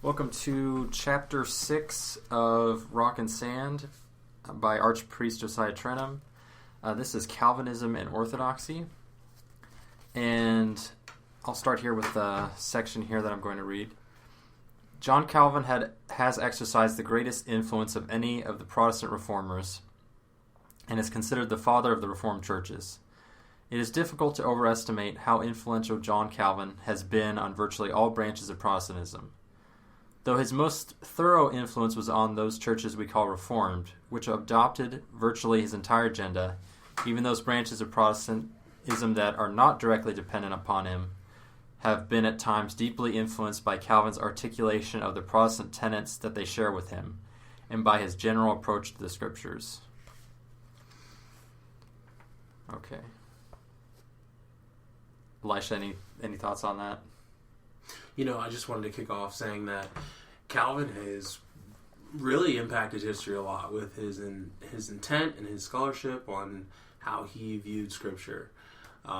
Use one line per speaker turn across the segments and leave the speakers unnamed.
Welcome to Chapter 6 of Rock and Sand by Archpriest Josiah Trenum. This is Calvinism and Orthodoxy. And I'll start here with the section here that I'm going to read. John Calvin has exercised the greatest influence of any of the Protestant reformers and is considered the father of the Reformed churches. It is difficult to overestimate how influential John Calvin has been on virtually all branches of Protestantism. Though his most thorough influence was on those churches we call Reformed, which adopted virtually his entire agenda, even those branches of Protestantism that are not directly dependent upon him have been at times deeply influenced by Calvin's articulation of the Protestant tenets that they share with him, and by his general approach to the Scriptures. Okay. Elisha, any thoughts on that?
I just wanted to kick off saying that Calvin has really impacted history a lot with his intent and his scholarship on how he viewed Scripture.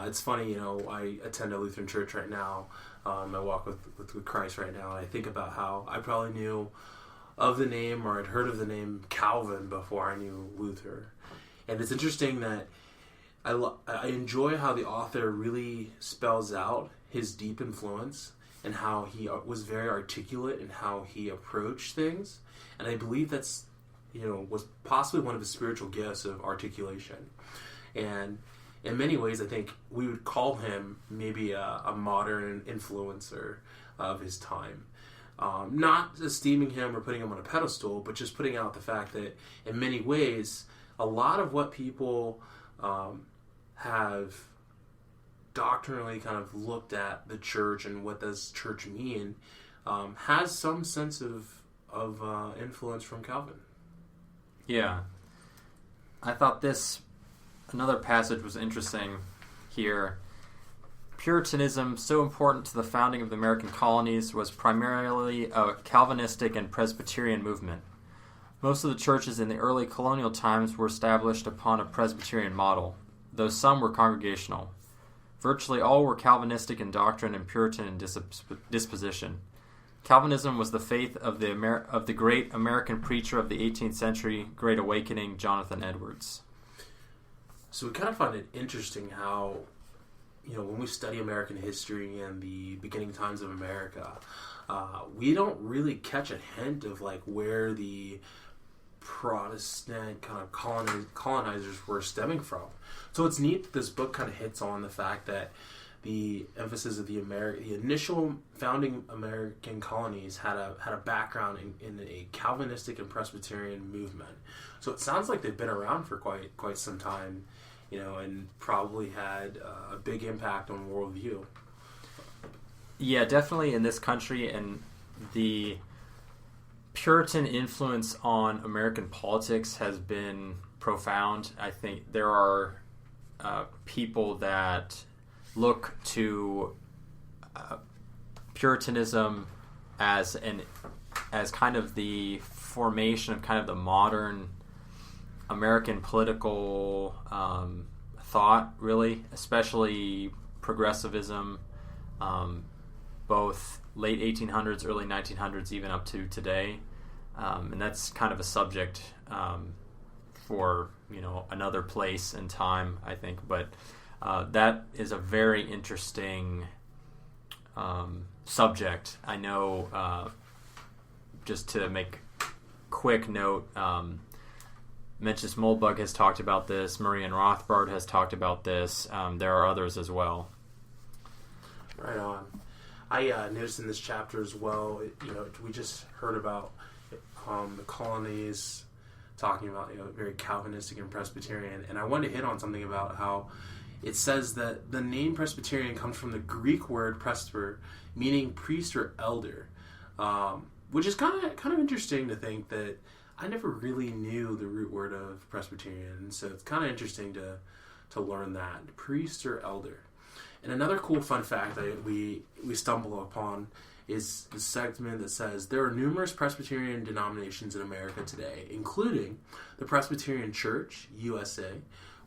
It's funny, I attend a Lutheran church right now. I walk with Christ right now, and I think about how I probably knew of the name or I'd heard of the name Calvin before I knew Luther. And it's interesting that I enjoy how the author really spells out his deep influence and how he was very articulate in how he approached things. And I believe that's, was possibly one of his spiritual gifts of articulation. And in many ways, I think we would call him maybe a modern influencer of his time. Not esteeming him or putting him on a pedestal, but just putting out the fact that in many ways, a lot of what people have doctrinally kind of looked at the church and what does church mean has some sense of influence from Calvin.
Yeah. I thought another passage was interesting here. Puritanism, so important to the founding of the American colonies, was primarily a Calvinistic and Presbyterian movement. Most of the churches in the early colonial times were established upon a Presbyterian model, though some were congregational. Virtually all were Calvinistic in doctrine and Puritan in disposition. Calvinism was the faith of the great American preacher of the 18th century, Great Awakening, Jonathan Edwards.
So we kind of find it interesting how, when we study American history and the beginning times of America, we don't really catch a hint of where the Protestant kind of colonizers were stemming from. So it's neat that this book kind of hits on the fact that the emphasis of the initial founding American colonies had a background in a Calvinistic and Presbyterian movement. So it sounds like they've been around for quite some time, and probably had a big impact on worldview.
Yeah, definitely in this country, and the Puritan influence on American politics has been profound. I think there are people that look to Puritanism as kind of the formation of kind of the modern American political thought, really, especially progressivism, both late 1800s, early 1900s, even up to today. And that's kind of a subject for, another place and time, I think. But that is a very interesting subject. I know, just to make quick note, Mencius Moldbug has talked about this. Marian Rothbard has talked about this. There are others as well.
Right on. I noticed in this chapter as well, we just heard about the colonies, talking about very Calvinistic and Presbyterian, and I wanted to hit on something about how it says that the name Presbyterian comes from the Greek word presbyter, meaning priest or elder, which is kind of interesting to think that I never really knew the root word of Presbyterian, so it's kind of interesting to learn that, priest or elder. And another cool fun fact that we stumble upon is the segment that says there are numerous Presbyterian denominations in America today, including the Presbyterian Church, USA,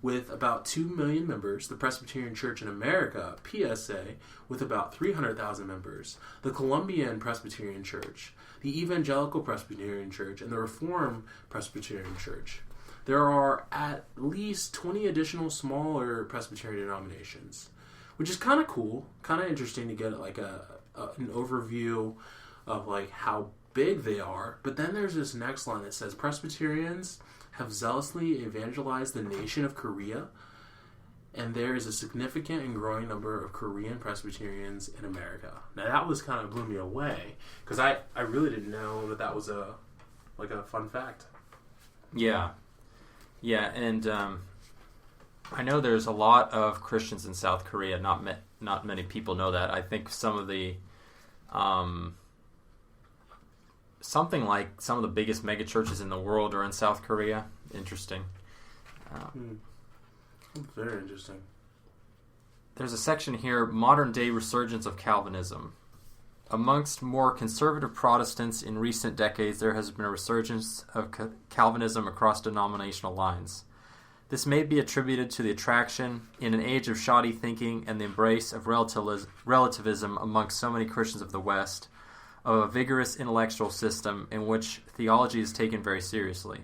with about 2 million members, the Presbyterian Church in America, PSA, with about 300,000 members, the Columbian Presbyterian Church, the Evangelical Presbyterian Church, and the Reformed Presbyterian Church. There are at least 20 additional smaller Presbyterian denominations, which is kind of cool, kind of interesting to get like an overview of like how big they are. But then there's this next line that says Presbyterians have zealously evangelized the nation of Korea, and there is a significant and growing number of Korean Presbyterians in America. Now that was kind of blew me away, because I really didn't know that was a fun fact.
Yeah, and I know there's a lot of Christians in South Korea. Not many people know that. I think some of the something like some of the biggest mega churches in the world are in South Korea. Interesting.
Very interesting.
There's a section here, modern day resurgence of Calvinism. Amongst more conservative Protestants in recent decades, there has been a resurgence of Calvinism across denominational lines. This may be attributed to the attraction, in an age of shoddy thinking and the embrace of relativism amongst so many Christians of the West, of a vigorous intellectual system in which theology is taken very seriously.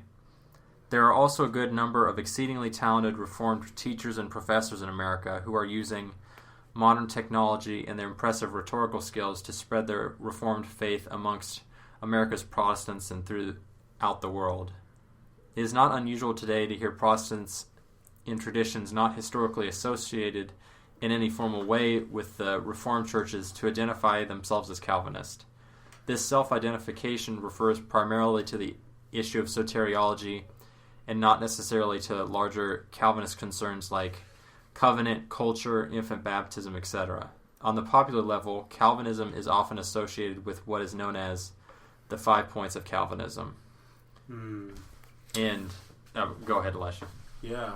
There are also a good number of exceedingly talented Reformed teachers and professors in America who are using modern technology and their impressive rhetorical skills to spread their Reformed faith amongst America's Protestants and throughout the world. It is not unusual today to hear Protestants in traditions not historically associated in any formal way with the Reformed churches to identify themselves as Calvinist. This self-identification refers primarily to the issue of soteriology and not necessarily to larger Calvinist concerns like covenant, culture, infant baptism, etc. On the popular level, Calvinism is often associated with what is known as the 5 points of Calvinism. And go ahead, Elisha.
Yeah,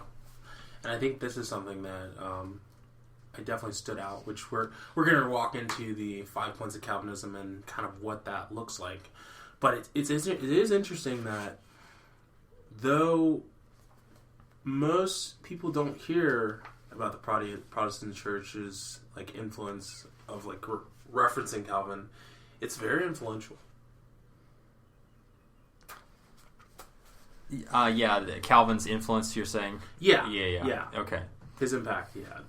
and I think this is something that I definitely stood out, which we're going to walk into the 5 points of Calvinism and kind of what that looks like. But it is interesting that though most people don't hear about the Protestant church's like influence of like referencing Calvin, it's very influential.
Calvin's influence, you're saying?
Yeah.
Okay.
His impact he had.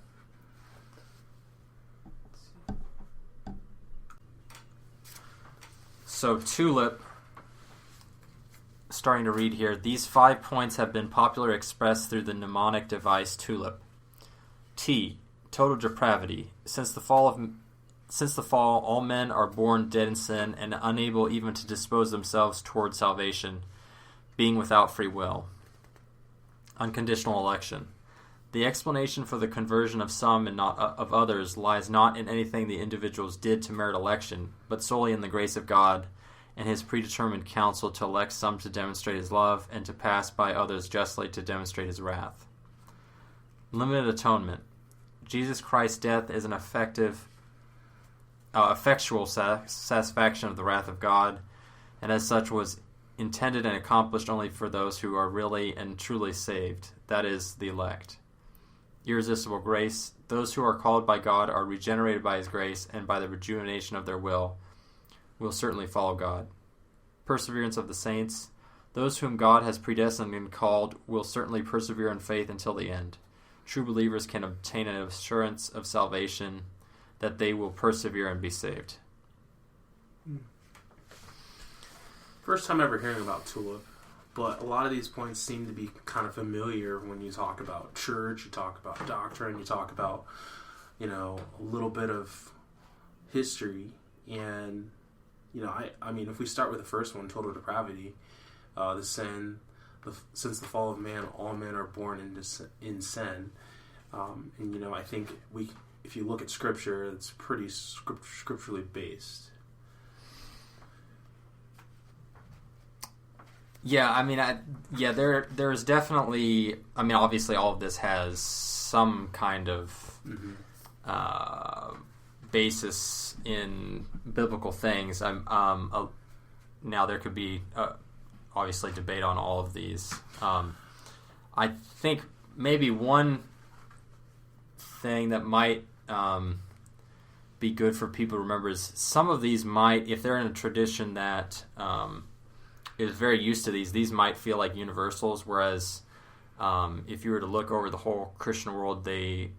So, Tulip, starting to read here, these 5 points have been popularly expressed through the mnemonic device Tulip. T, total depravity. Since the fall, all men are born dead in sin and unable even to dispose themselves toward salvation, being without free will. Unconditional election. The explanation for the conversion of some and not of others lies not in anything the individuals did to merit election, but solely in the grace of God and his predetermined counsel to elect some to demonstrate his love and to pass by others justly to demonstrate his wrath. Limited atonement. Jesus Christ's death is an effectual satisfaction of the wrath of God, and as such was intended and accomplished only for those who are really and truly saved, that is, the elect. Irresistible grace. Those who are called by God are regenerated by his grace, and by the rejuvenation of their will certainly follow God. Perseverance of the saints. Those whom God has predestined and called will certainly persevere in faith until the end. True believers can obtain an assurance of salvation that they will persevere and be saved.
First time ever hearing about Tulip, but a lot of these points seem to be kind of familiar when you talk about church, you talk about doctrine, you talk about, a little bit of history. And, I mean, if we start with the first one, total depravity, the sin, since the fall of man, all men are born in sin. And, I think if you look at Scripture, it's pretty scripturally based.
Yeah, I mean, there's definitely, obviously all of this has some kind of basis in biblical things. Now there could be, obviously, debate on all of these. I think maybe one thing that might be good for people to remember is some of these might, if they're in a tradition that is very used to these might feel like universals, whereas if you were to look over the whole Christian world, they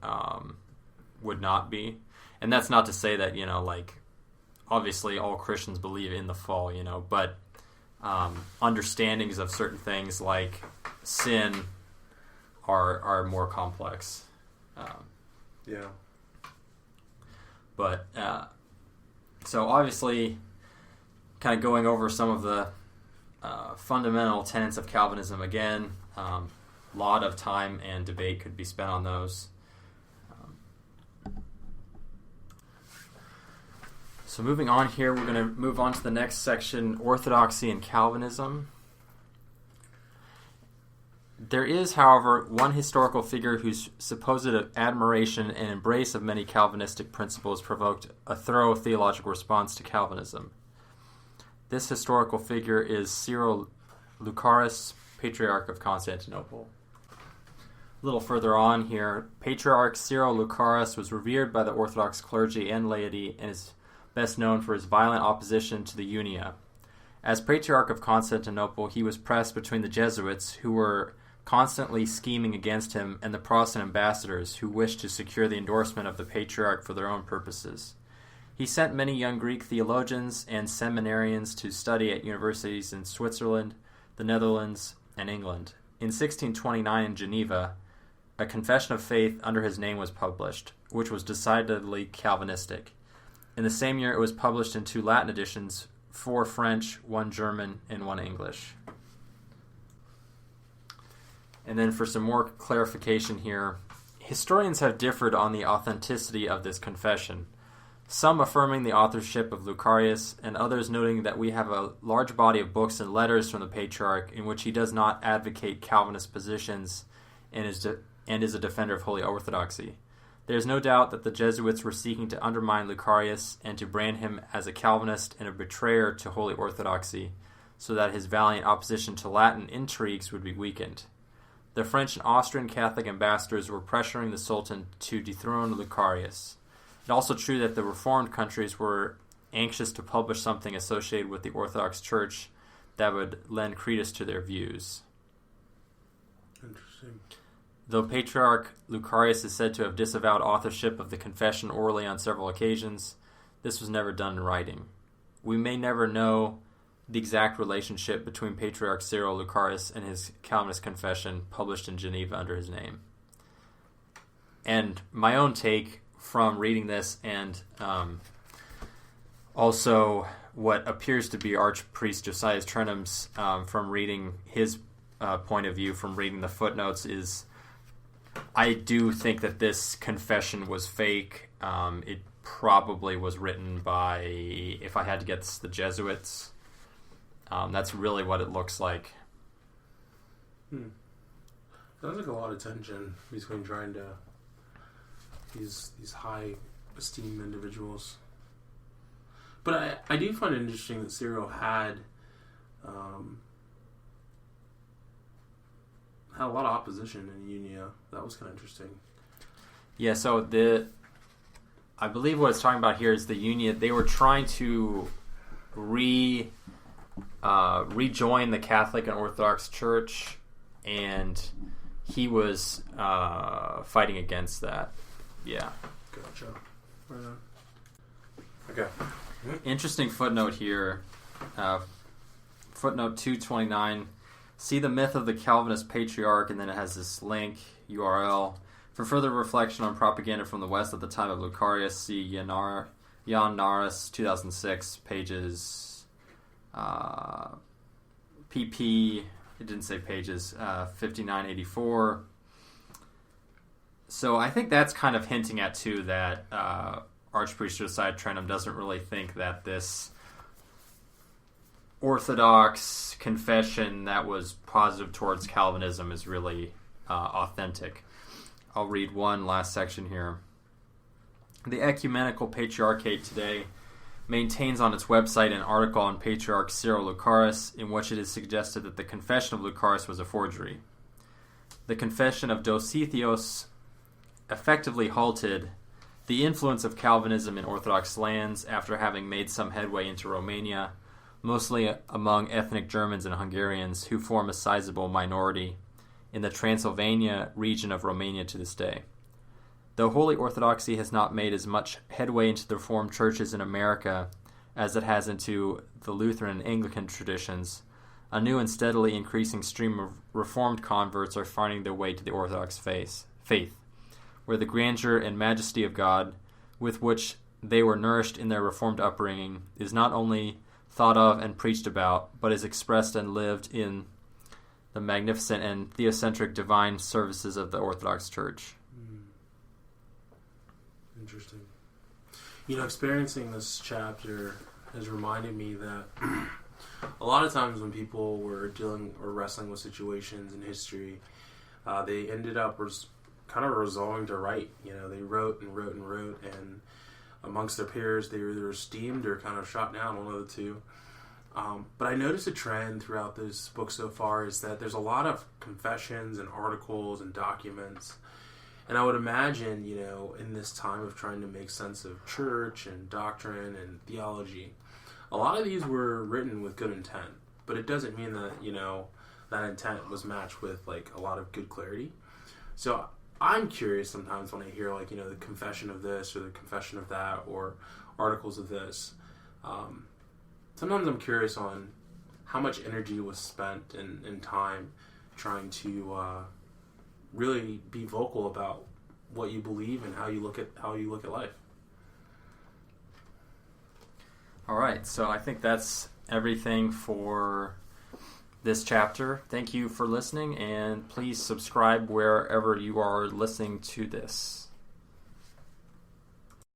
would not be. And that's not to say that, like, obviously all Christians believe in the fall, but understandings of certain things like sin are more complex.
Yeah.
But, so obviously, kind of going over some of the fundamental tenets of Calvinism again, a lot of time and debate could be spent on those. So moving on here, we're going to move on to the next section, Orthodoxy and Calvinism. There is, however, one historical figure whose supposed admiration and embrace of many Calvinistic principles provoked a thorough theological response to Calvinism. This historical figure is Cyril Lucaris, Patriarch of Constantinople. A little further on here, Patriarch Cyril Lucaris was revered by the Orthodox clergy and laity and is best known for his violent opposition to the Unia. As Patriarch of Constantinople, he was pressed between the Jesuits, who were constantly scheming against him, and the Protestant ambassadors, who wished to secure the endorsement of the Patriarch for their own purposes. He sent many young Greek theologians and seminarians to study at universities in Switzerland, the Netherlands, and England. In 1629 in Geneva, a confession of faith under his name was published, which was decidedly Calvinistic. In the same year, it was published in 2 Latin editions, 4 French, 1 German, and 1 English. And then for some more clarification here, historians have differed on the authenticity of this confession, some affirming the authorship of Lucarius, and others noting that we have a large body of books and letters from the Patriarch in which he does not advocate Calvinist positions and is a defender of Holy Orthodoxy. There is no doubt that the Jesuits were seeking to undermine Lucarius and to brand him as a Calvinist and a betrayer to Holy Orthodoxy, so that his valiant opposition to Latin intrigues would be weakened. The French and Austrian Catholic ambassadors were pressuring the Sultan to dethrone Lucarius. It's also true that the Reformed countries were anxious to publish something associated with the Orthodox Church that would lend credence to their views.
Interesting.
Though Patriarch Lucarius is said to have disavowed authorship of the confession orally on several occasions, this was never done in writing. We may never know the exact relationship between Patriarch Cyril Lucarius and his Calvinist confession published in Geneva under his name. And my own take from reading this, and also what appears to be Archpriest Josiah Trenham's from reading his point of view from reading the footnotes, is I do think that this confession was fake. It probably was written by, if I had to guess, the Jesuits. That's really what it looks like.
Sounds like a lot of tension between trying to these high esteemed individuals. But I do find it interesting that Cyril had a lot of opposition in Unia. That was kind of interesting.
Yeah, so I believe what it's talking about here is the Unia. They were trying to rejoin the Catholic and Orthodox Church, and he was fighting against that. Yeah.
Gotcha. Right on. Okay.
Interesting footnote here. Footnote 229. See the myth of the Calvinist Patriarch, and then it has this link, URL. For further reflection on propaganda from the West at the time of Lucarius, see Jan Naras, 2006, pages PP, it didn't say pages, 5984. So I think that's kind of hinting at, too, that Archpriest Josiah Trenham doesn't really think that this Orthodox confession that was positive towards Calvinism is really authentic. I'll read one last section here. The Ecumenical Patriarchate today maintains on its website an article on Patriarch Cyril Lucaris in which it is suggested that the confession of Lucaris was a forgery. The confession of Dositheos effectively halted the influence of Calvinism in Orthodox lands after having made some headway into Romania, mostly among ethnic Germans and Hungarians who form a sizable minority in the Transylvania region of Romania to this day. Though Holy Orthodoxy has not made as much headway into the Reformed churches in America as it has into the Lutheran and Anglican traditions, a new and steadily increasing stream of Reformed converts are finding their way to the Orthodox faith, where the grandeur and majesty of God, with which they were nourished in their Reformed upbringing, is not only thought of and preached about, but is expressed and lived in the magnificent and theocentric divine services of the Orthodox Church.
Interesting. Experiencing this chapter has reminded me that a lot of times when people were dealing or wrestling with situations in history, they ended up kind of resolving to write. They wrote and wrote and wrote, and amongst their peers, they were either esteemed or kind of shot down, one of the two. But I noticed a trend throughout this book so far is that there's a lot of confessions and articles and documents. And I would imagine, in this time of trying to make sense of church and doctrine and theology, a lot of these were written with good intent. But it doesn't mean that, that intent was matched with, a lot of good clarity. So I'm curious sometimes when I hear, the confession of this or the confession of that or articles of this. Sometimes I'm curious on how much energy was spent and time trying to really be vocal about what you believe and how you look at life.
All right, so I think that's everything for this chapter. Thank you for listening, and please subscribe wherever you are listening to this.